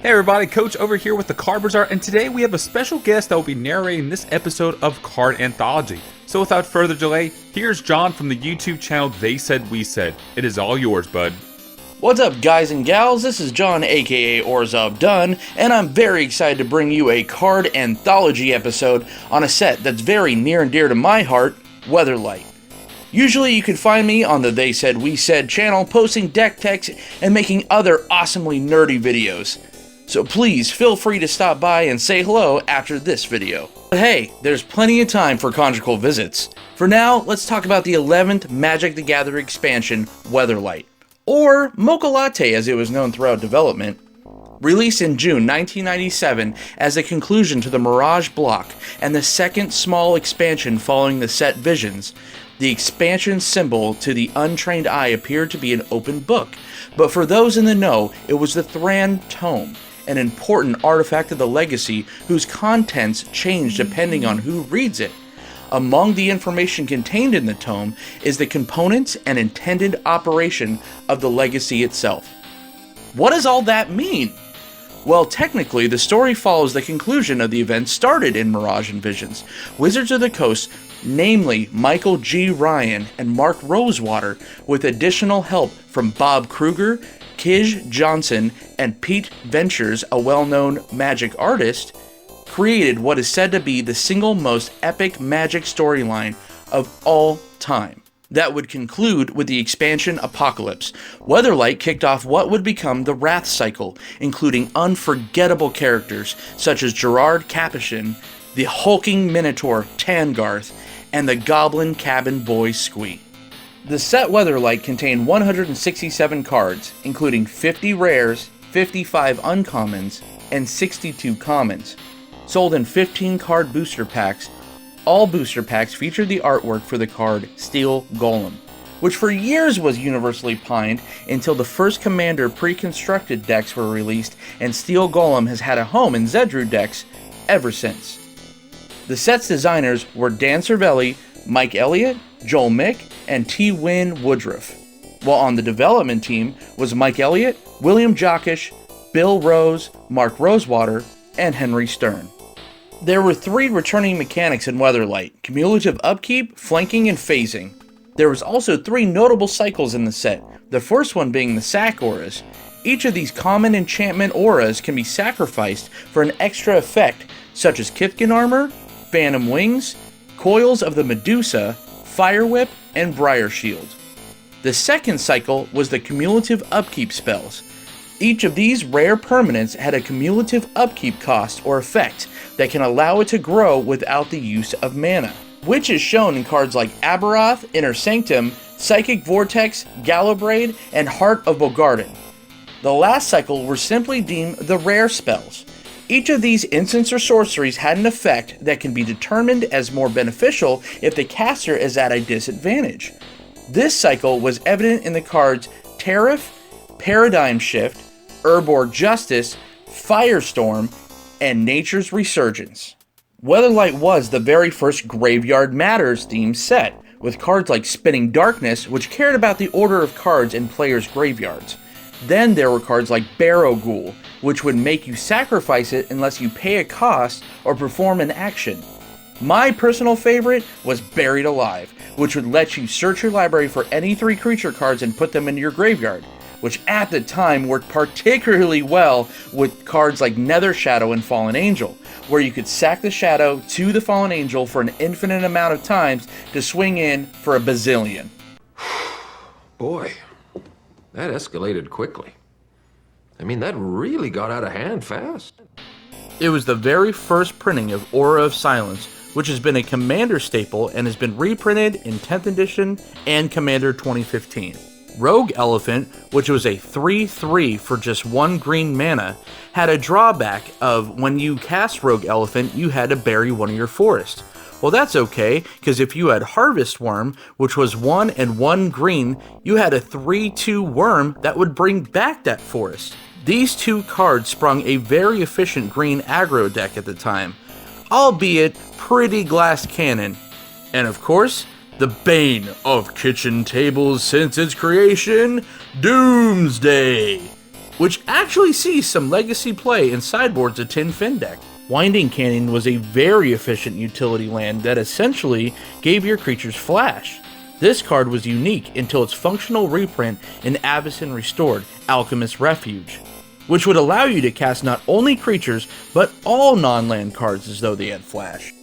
Hey everybody, Coach over here with the Card Bazaar, and today we have a special guest that will be narrating this episode of Card Anthology. So without further delay, here's John from the YouTube channel They Said We Said. It is all yours, bud. What's up, guys and gals? This is John, aka OrzhovDunn, and I'm very excited to bring you a Card Anthology episode on a set that's very near and dear to my heart, Weatherlight. Usually you can find me on the They Said We Said channel posting deck techs and making other awesomely nerdy videos. So please feel free to stop by and say hello after this video. But hey, there's plenty of time for conjugal visits. For now, let's talk about the 11th Magic the Gathering expansion, Weatherlight, or Mocha Latte as it was known throughout development. Released in June 1997 as a conclusion to the Mirage block and the second small expansion following the set Visions, the expansion symbol to the untrained eye appeared to be an open book, but for those in the know, it was the Thran Tome, an important artifact of the legacy whose contents change depending on who reads it. Among the information contained in the tome is the components and intended operation of the legacy itself. What does all that mean? Well, technically, the story follows the conclusion of the events started in Mirage and Visions. Wizards of the Coast, namely Michael G. Ryan and Mark Rosewater, with additional help from Bob Kruger, Kij Johnson, and Pete Ventures, a well-known magic artist, created what is said to be the single most epic magic storyline of all time. That would conclude with the expansion Apocalypse. Weatherlight kicked off what would become the Wrath cycle, including unforgettable characters such as Gerard Capuchin, the hulking Minotaur Tangarth, and the Goblin Cabin Boy Squee. The set Weatherlight contained 167 cards, including 50 rares, 55 uncommons, and 62 commons. Sold in 15 card booster packs, all booster packs featured the artwork for the card Steel Golem, which for years was universally pined until the first Commander pre-constructed decks were released, and Steel Golem has had a home in Zedruu decks ever since. The set's designers were Dan Cervelli, Mike Elliott, Joel Mick, and T. Wynn Woodruff, while on the development team was Mike Elliott, William Jockish, Bill Rose, Mark Rosewater, and Henry Stern. There were 3 returning mechanics in Weatherlight: cumulative upkeep, flanking, and phasing. There was also 3 notable cycles in the set, the first one being the sack auras. Each of these common enchantment auras can be sacrificed for an extra effect, such as Kithkin Armor, Phantom Wings, Coils of the Medusa, Fire Whip, and Briar Shield. The second cycle was the cumulative upkeep spells. Each of these rare permanents had a cumulative upkeep cost or effect that can allow it to grow without the use of mana, which is shown in cards like Aberoth, Inner Sanctum, Psychic Vortex, Gallowbraid, and Heart of Bogarden. The last cycle were simply deemed the rare spells. Each of these instants or sorceries had an effect that can be determined as more beneficial if the caster is at a disadvantage. This cycle was evident in the cards Tariff, Paradigm Shift, Urborg Justice, Firestorm, and Nature's Resurgence. Weatherlight was the very first Graveyard Matters themed set, with cards like Spinning Darkness, which cared about the order of cards in players' graveyards. Then there were cards like Barrow Ghoul, which would make you sacrifice it unless you pay a cost or perform an action. My personal favorite was Buried Alive, which would let you search your library for any 3 creature cards and put them into your graveyard, which at the time worked particularly well with cards like Nether Shadow and Fallen Angel, where you could sack the Shadow to the Fallen Angel for an infinite amount of times to swing in for a bazillion. Boy, that escalated quickly. I mean, that really got out of hand fast. It was the very first printing of Aura of Silence, which has been a Commander staple and has been reprinted in 10th edition and Commander 2015. Rogue Elephant, which was a 3/3 for just 1 green mana, had a drawback of when you cast Rogue Elephant, you had to bury one of your forests. Well, that's okay, because if you had Harvest Worm, which was 1 and 1 green, you had a 3/2 worm that would bring back that forest. These 2 cards sprung a very efficient green aggro deck at the time, albeit pretty glass cannon. And of course, the bane of kitchen tables since its creation, Doomsday. which actually sees some legacy play in sideboards of Tin Fin deck. Winding Canyon was a very efficient utility land that essentially gave your creatures flash. This card was unique until its functional reprint in Avacyn Restored, Alchemist's Refuge, which would allow you to cast not only creatures, but all non-land cards as though they had flash.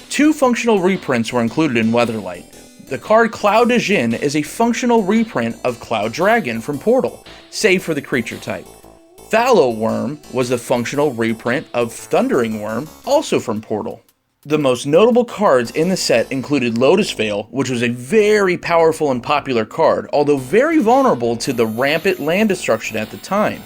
2 functional reprints were included in Weatherlight. The card Cloud de Jin is a functional reprint of Cloud Dragon from Portal, save for the creature type. Fallow Worm was the functional reprint of Thundering Worm, also from Portal. The most notable cards in the set included Lotus Veil, which was a very powerful and popular card, although very vulnerable to the rampant land destruction at the time.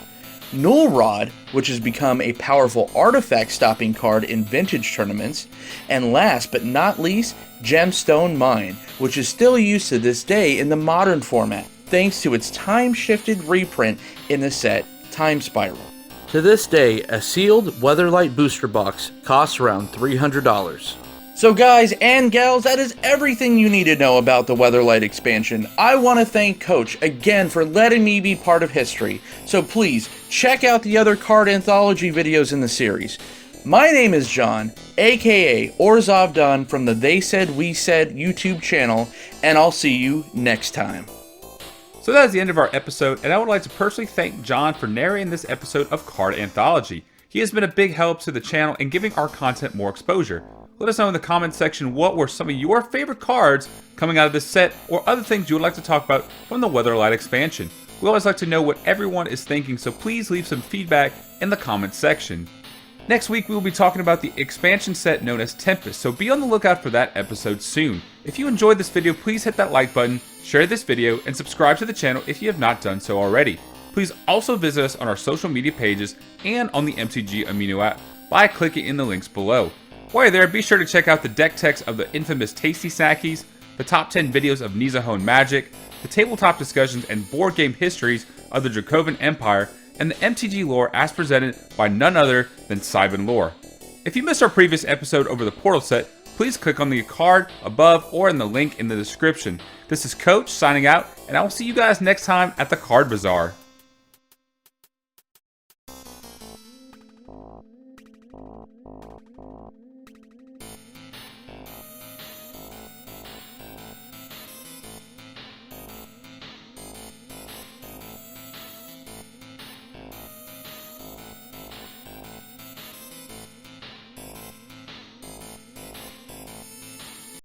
Null Rod, which has become a powerful artifact stopping card in vintage tournaments, and last but not least, Gemstone Mine, which is still used to this day in the modern format, thanks to its time-shifted reprint in the set Time Spiral. To this day, a sealed Weatherlight booster box costs around $300. So guys and gals, that is everything you need to know about the Weatherlight expansion. I want to thank Coach again for letting me be part of history, so please check out the other card anthology videos in the series. My name is John, aka OrzhovDunn from the They Said We Said YouTube channel, and I'll see you next time. So that is the end of our episode, and I would like to personally thank John for narrating this episode of Card Anthology. He has been a big help to the channel in giving our content more exposure. Let us know in the comments section what were some of your favorite cards coming out of this set, or other things you would like to talk about from the Weatherlight expansion. We always like to know what everyone is thinking, so please leave some feedback in the comments section. Next week we will be talking about the expansion set known as Tempest, so be on the lookout for that episode soon. If you enjoyed this video, please hit that like button, share this video, and subscribe to the channel if you have not done so already. Please also visit us on our social media pages and on the MTG Amino app by clicking in the links below. While you're there, be sure to check out the deck text of the infamous TastySnackies, the top 10 videos of Nizzahon Magic, the tabletop discussions and board game histories of the Dracovin Empire, and the MTG lore as presented by none other than SeibenLore. If you missed our previous episode over the Portal set, please click on the card above or in the link in the description. This is Coach signing out, and I will see you guys next time at the Card Bazaar.